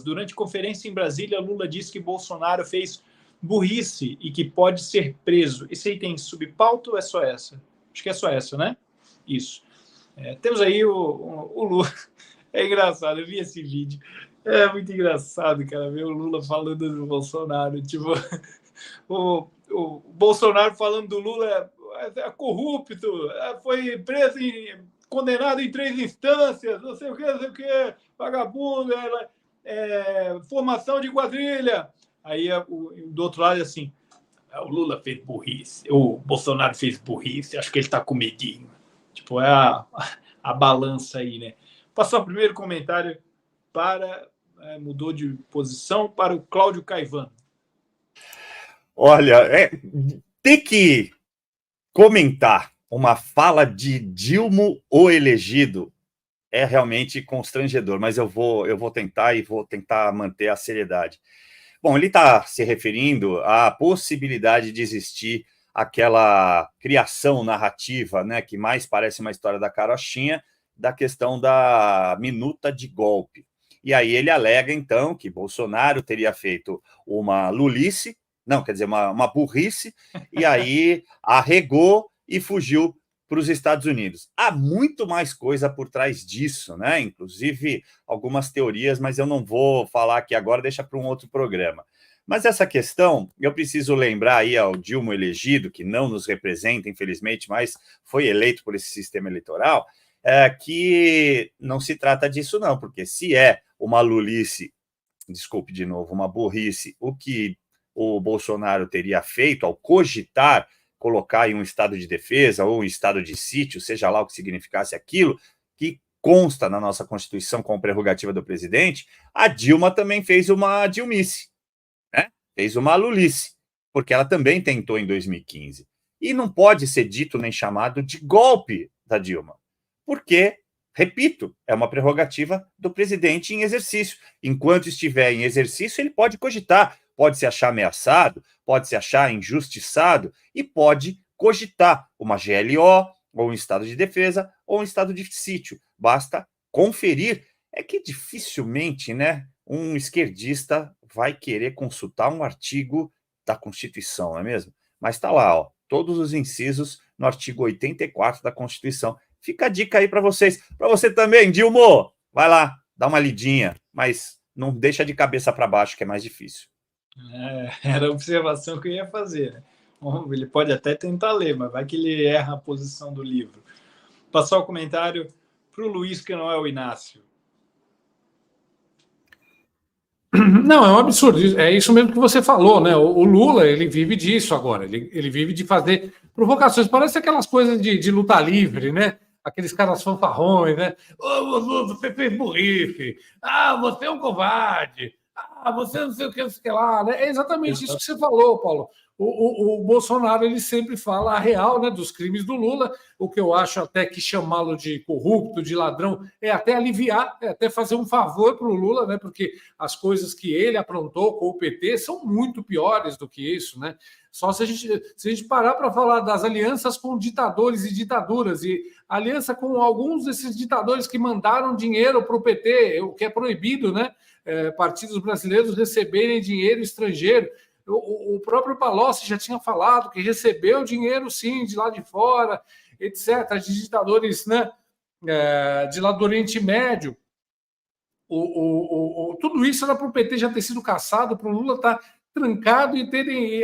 Durante conferência em Brasília, Lula disse que Bolsonaro fez burrice e que pode ser preso. Esse aí tem subpauta ou é só essa? Acho que é só essa, né? Isso. Temos aí o Lula. É engraçado, eu vi esse vídeo. É muito engraçado, cara, ver o Lula falando do Bolsonaro. Tipo, o Bolsonaro falando do Lula é corrupto, foi preso condenado em 3 instâncias, não sei o que, vagabundo, formação de quadrilha. Aí do outro lado, assim, o Lula fez burrice, o Bolsonaro fez burrice, acho que ele tá com medinho. Tipo, é a balança aí, né? Passar o primeiro comentário para... mudou de posição para o Cláudio Caivan. Olha, ter que comentar uma fala de Dilma o elegido é realmente constrangedor, mas eu vou tentar manter a seriedade. Bom, ele está se referindo à possibilidade de existir aquela criação narrativa, né, que mais parece uma história da carochinha, da questão da minuta de golpe. E aí ele alega, então, que Bolsonaro teria feito uma lulice, não, quer dizer, uma burrice, e aí arregou e fugiu para os Estados Unidos. Há muito mais coisa por trás disso, né? Inclusive algumas teorias, mas eu não vou falar aqui agora, deixa para um outro programa. Mas essa questão, eu preciso lembrar aí ao Dilma elegido, que não nos representa, infelizmente, mas foi eleito por esse sistema eleitoral, que não se trata disso não, porque se é uma lulice, desculpe de novo, uma burrice, o que o Bolsonaro teria feito ao cogitar colocar em um estado de defesa ou um estado de sítio, seja lá o que significasse aquilo, que consta na nossa Constituição como prerrogativa do presidente, a Dilma também fez uma dilmice, né? Fez uma lulice, porque ela também tentou em 2015. E não pode ser dito nem chamado de golpe da Dilma, porque, repito, é uma prerrogativa do presidente em exercício. Enquanto estiver em exercício, ele pode cogitar, pode se achar ameaçado, pode se achar injustiçado e pode cogitar uma GLO, ou um estado de defesa, ou um estado de sítio. Basta conferir. É que dificilmente, né, um esquerdista vai querer consultar um artigo da Constituição, não é mesmo? Mas está lá, ó, todos os incisos no artigo 84 da Constituição. Fica a dica aí para vocês. Para você também, Dilma, vai lá, dá uma lidinha, mas não deixa de cabeça para baixo, que é mais difícil. Era a observação que eu ia fazer, né? Bom, ele pode até tentar ler, mas vai que ele erra a posição do livro. Passar o comentário para o Luiz, que não é o Inácio. Não, é um absurdo. É isso mesmo que você falou, né? O Lula, ele vive disso agora. Ele vive de fazer provocações. Parece aquelas coisas de luta livre, né? Aqueles caras fanfarrões, né? Lula, você fez burrice. Você é um covarde. Você não sei o que, não sei o que lá. Né? É exatamente isso que você falou, Paulo. O Bolsonaro, ele sempre fala a real, né, dos crimes do Lula, o que eu acho até que chamá-lo de corrupto, de ladrão, é até aliviar, é até fazer um favor para o Lula, né, porque as coisas que ele aprontou com o PT são muito piores do que isso, né? Só se a gente parar para falar das alianças com ditadores e ditaduras, e aliança com alguns desses ditadores que mandaram dinheiro para o PT, o que é proibido, né? Partidos brasileiros receberem dinheiro estrangeiro. O próprio Palocci já tinha falado que recebeu dinheiro, sim, de lá de fora, etc., de ditadores, né, de lá do Oriente Médio. Tudo isso era para o PT já ter sido caçado, para o Lula estar trancado e terem,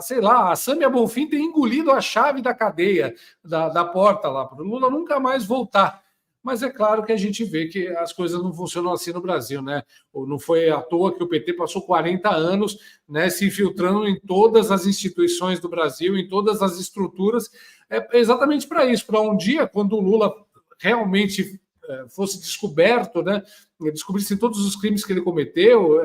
sei lá, a Sâmia Bonfim ter engolido a chave da cadeia, da porta lá, para o Lula nunca mais voltar. Mas é claro que a gente vê que as coisas não funcionam assim no Brasil, né? Não foi à toa que o PT passou 40 anos, né, se infiltrando em todas as instituições do Brasil, em todas as estruturas, exatamente para isso, para um dia, quando o Lula realmente fosse descoberto, né, descobrisse todos os crimes que ele cometeu,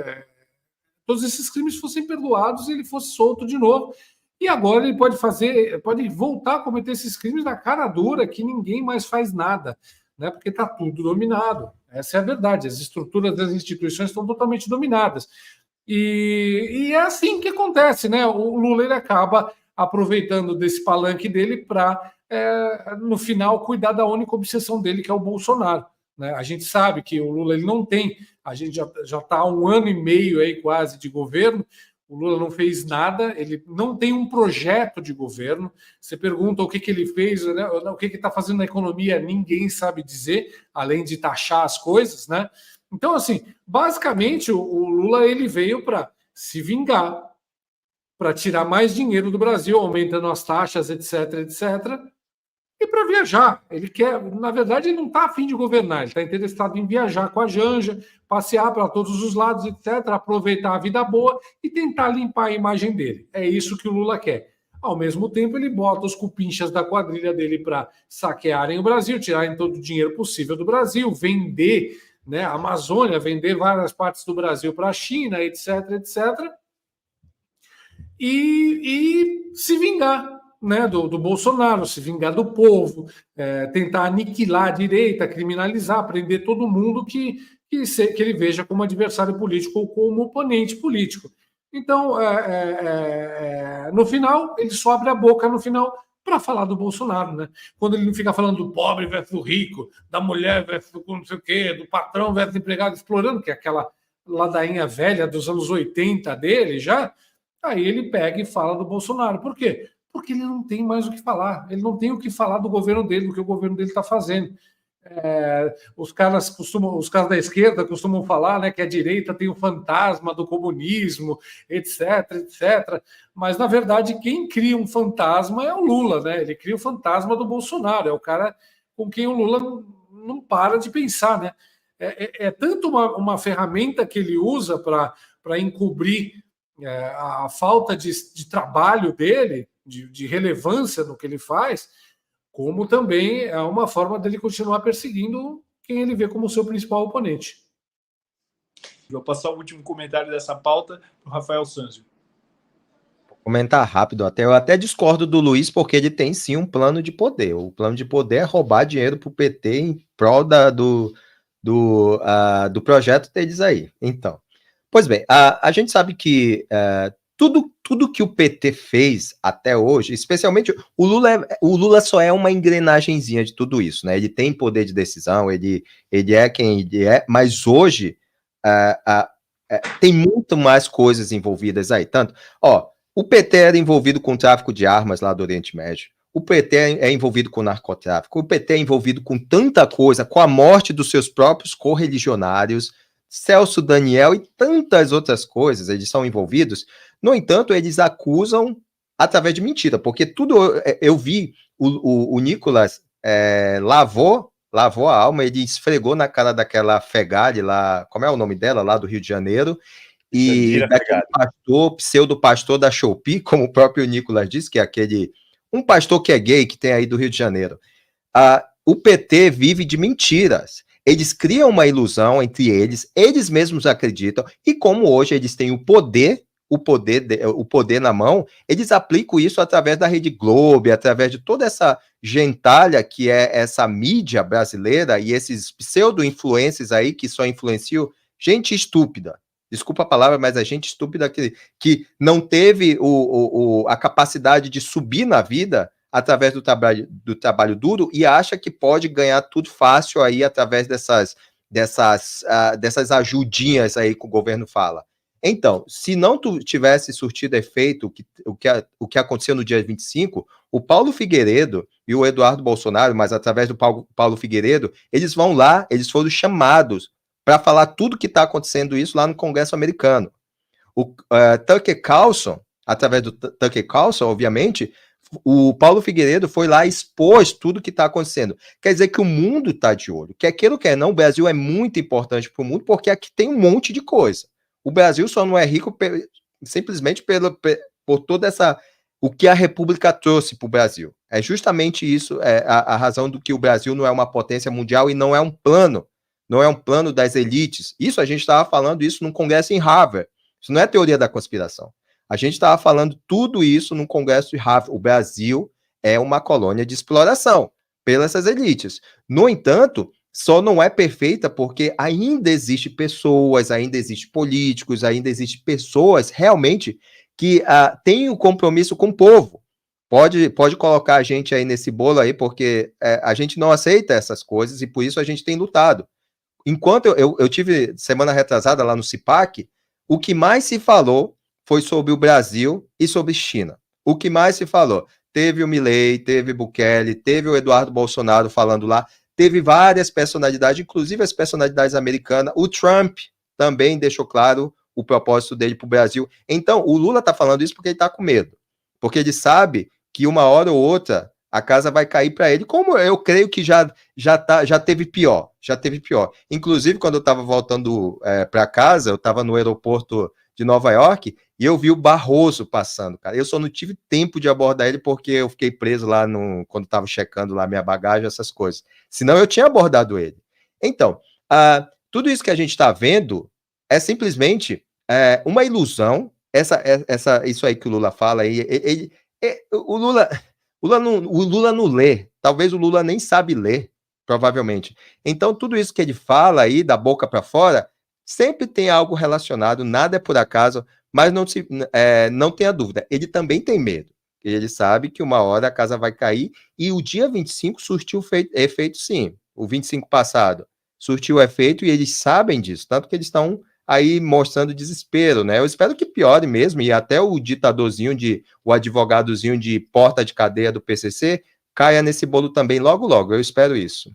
todos esses crimes fossem perdoados e ele fosse solto de novo. E agora ele pode voltar a cometer esses crimes na cara dura, que ninguém mais faz nada, né? Porque está tudo dominado. Essa é a verdade. As estruturas das instituições estão totalmente dominadas. E é assim que acontece, né? O Lula ele acaba aproveitando desse palanque dele para, no final, cuidar da única obsessão dele, que é o Bolsonaro. né? A gente sabe que o Lula ele não tem, a gente já está há 1 ano e meio aí quase de governo, o Lula não fez nada, ele não tem um projeto de governo. Você pergunta o que ele fez, né? O que ele está fazendo na economia, ninguém sabe dizer, além de taxar as coisas, né? Então, assim, basicamente o Lula ele veio para se vingar, para tirar mais dinheiro do Brasil, aumentando as taxas, etc, etc, e para viajar. Ele quer, na verdade, ele não está a fim de governar, ele está interessado em viajar com a Janja, passear para todos os lados, etc., aproveitar a vida boa e tentar limpar a imagem dele. É isso que o Lula quer. Ao mesmo tempo, ele bota os cupinchas da quadrilha dele para saquearem o Brasil, tirarem todo o dinheiro possível do Brasil, vender, né, a Amazônia, vender várias partes do Brasil para a China, etc., etc., e se vingar, né, do Bolsonaro, se vingar do povo, tentar aniquilar a direita, criminalizar, prender todo mundo que ele veja como adversário político ou como oponente político. Então, no final, ele só abre a boca no final para falar do Bolsonaro, né? Quando ele não fica falando do pobre versus do rico, da mulher versus do não sei o quê, do patrão versus do empregado, explorando, que é aquela ladainha velha dos anos 80 dele já, aí ele pega e fala do Bolsonaro. Por quê? Porque ele não tem mais o que falar. Ele não tem o que falar do governo dele, do que o governo dele está fazendo. Os caras da esquerda costumam falar, né, que a direita tem o fantasma do comunismo, etc, etc. Mas, na verdade, quem cria um fantasma é o Lula, né? Ele cria o fantasma do Bolsonaro. É o cara com quem o Lula não para de pensar, né? É tanto uma ferramenta que ele usa para encobrir a falta de trabalho dele, de relevância no que ele faz, como também é uma forma dele continuar perseguindo quem ele vê como seu principal oponente. Vou passar o último comentário dessa pauta para o Rafael Sanzio. Vou comentar rápido, eu até discordo do Luiz, porque ele tem sim um plano de poder. O plano de poder é roubar dinheiro para o PT em prol do projeto deles aí. Então, pois bem, a gente sabe que tudo que o PT fez até hoje, especialmente o Lula só é uma engrenagenzinha de tudo isso, né? Ele tem poder de decisão, ele é quem ele é, mas hoje tem muito mais coisas envolvidas aí. Tanto, o PT era envolvido com o tráfico de armas lá do Oriente Médio, o PT é envolvido com narcotráfico, o PT é envolvido com tanta coisa, com a morte dos seus próprios correligionários, Celso Daniel e tantas outras coisas, eles são envolvidos. No entanto, eles acusam através de mentira, porque tudo eu vi o Nicolas lavou a alma, ele esfregou na cara daquela Fegali lá, como é o nome dela, lá do Rio de Janeiro, e daquele pseudo-pastor da Shopee, como o próprio Nicolas disse, que é um pastor que é gay, que tem aí do Rio de Janeiro. O PT vive de mentiras. Eles criam uma ilusão entre eles mesmos acreditam, e como hoje eles têm o poder na mão, eles aplicam isso através da Rede Globo, através de toda essa gentalha que é essa mídia brasileira e esses pseudo-influencers aí que só influenciam gente estúpida. Desculpa a palavra, mas é gente estúpida que não teve a capacidade de subir na vida através do trabalho duro e acha que pode ganhar tudo fácil aí através dessas ajudinhas aí que o governo fala. Então, se não tivesse surtido efeito o que aconteceu no dia 25, o Paulo Figueiredo e o Eduardo Bolsonaro, mas através do Paulo Figueiredo, eles vão lá, eles foram chamados para falar tudo que está acontecendo isso lá no Congresso americano. O Tucker Carlson, através do Tucker Carlson, obviamente, o Paulo Figueiredo foi lá e expôs tudo que está acontecendo. Quer dizer que o mundo está de olho. Quer queira ou quer não, o Brasil é muito importante para o mundo, porque aqui tem um monte de coisa. O Brasil só não é rico simplesmente por toda o que a República trouxe para o Brasil. É justamente isso, a razão do que o Brasil não é uma potência mundial e não é um plano das elites. Isso a gente estava falando isso num congresso em Harvard. Isso não é teoria da conspiração. A gente estava falando tudo isso no Congresso de Harvard. O Brasil é uma colônia de exploração pelas elites. No entanto, só não é perfeita porque ainda existe pessoas, ainda existe políticos, ainda existe pessoas realmente que têm o compromisso com o povo. Pode colocar a gente aí nesse bolo aí, porque a gente não aceita essas coisas e por isso a gente tem lutado. enquanto eu tive semana retrasada lá no CIPAC, o que mais se falou foi sobre o Brasil e sobre China. O que mais se falou? Teve o Milei, teve o Bukele, teve o Eduardo Bolsonaro falando lá, teve várias personalidades, inclusive as personalidades americanas. O Trump também deixou claro o propósito dele para o Brasil. Então, o Lula está falando isso porque ele está com medo. Porque ele sabe que uma hora ou outra a casa vai cair para ele, como eu creio que já teve pior. Já teve pior. Inclusive, quando eu estava voltando para casa, eu estava no aeroporto de Nova York e eu vi o Barroso passando, cara. Eu só não tive tempo de abordar ele porque eu fiquei preso lá quando estava checando lá minha bagagem, essas coisas. Senão eu tinha abordado ele. Então, tudo isso que a gente está vendo é simplesmente uma ilusão. Isso aí que o Lula fala aí, o Lula não lê. Talvez o Lula nem sabe ler, provavelmente. Então, tudo isso que ele fala aí, da boca para fora, sempre tem algo relacionado, nada é por acaso, mas não tenha dúvida. Ele também tem medo. Ele sabe que uma hora a casa vai cair e o dia 25 surtiu efeito, sim. O 25 passado surtiu efeito e eles sabem disso, tanto que eles estão aí mostrando desespero, né? Eu espero que piore mesmo e até o ditadorzinho, o advogadozinho de porta de cadeia do PCC caia nesse bolo também logo, logo. Eu espero isso.